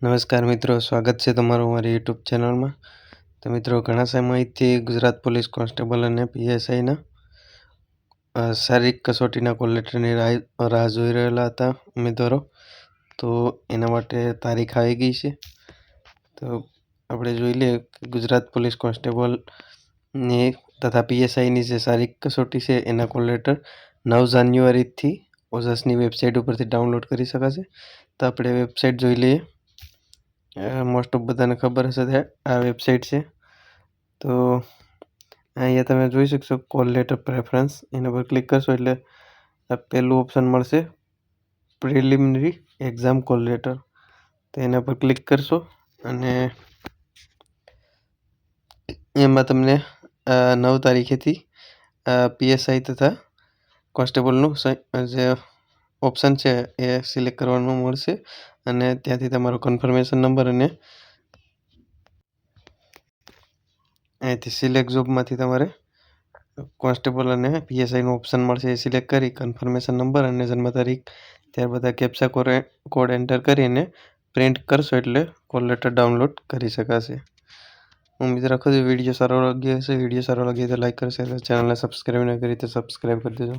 નમસ્કાર મિત્રો, સ્વાગત છે તમારું મારી યુટ્યુબ ચેનલમાં. તો મિત્રો, ઘણા સમયથી ગુજરાત પોલીસ કોન્સ્ટેબલ અને પીએસઆઈના શારીરિક કસોટીના કોલ લેટરની રાહ જોઈ રહેલા હતા ઉમેદવારો. તો એના માટે તારીખ આવી ગઈ છે. તો આપણે જોઈ લઈએ કે ગુજરાત પોલીસ કોન્સ્ટેબલની તથા પીએસઆઈની જે શારીરિક કસોટી છે એના કોલ લેટર 9 જાન્યુઆરીથી ઓજસની વેબસાઇટ ઉપરથી ડાઉનલોડ કરી શકાશે. તો આપણે વેબસાઇટ જોઈ લઈએ. મોસ્ટ ઓફ બધાને ખબર હશે કે આ વેબસાઇટ છે. તો અહીંયા તમે જોઈ શકશો કોલ લેટર પ્રેફરન્સ, એના પર ક્લિક કરશો એટલે આ પહેલું ઓપ્શન મળશે, પ્રિલિમિનરી એક્ઝામ કોલ લેટર. તો એના પર ક્લિક કરશો અને એમાં તમને 9 તારીખેથી પીએસઆઈ તથા કોન્સ્ટેબલનું જે ઓપ્શન છે એ સિલેક્ટ કરવાનું મળશે અને ત્યાંથી તમારો કન્ફર્મેશન નંબર અને અહીંથી સિલેક્ટ જોબમાંથી તમારે કોન્સ્ટેબલ અને પીએસઆઈનું ઓપ્શન મળશે. એ સિલેક્ટ કરી કન્ફર્મેશન નંબર અને જન્મ તારીખ, ત્યારબાદ આ કેપ્ચા કોડ એન્ટર કરીને પ્રિન્ટ કરશો એટલે કોલ લેટર ડાઉનલોડ કરી શકાશે. ઉમ્મીદ રાખું છું વિડીયો સારો લાગ્યો હશે. વિડીયો સારો લાગે તો લાઈક કરો, શેર કરો, ચેનલને સબસ્ક્રાઈબ ન કરી તો સબસ્ક્રાઈબ કરી દેજો.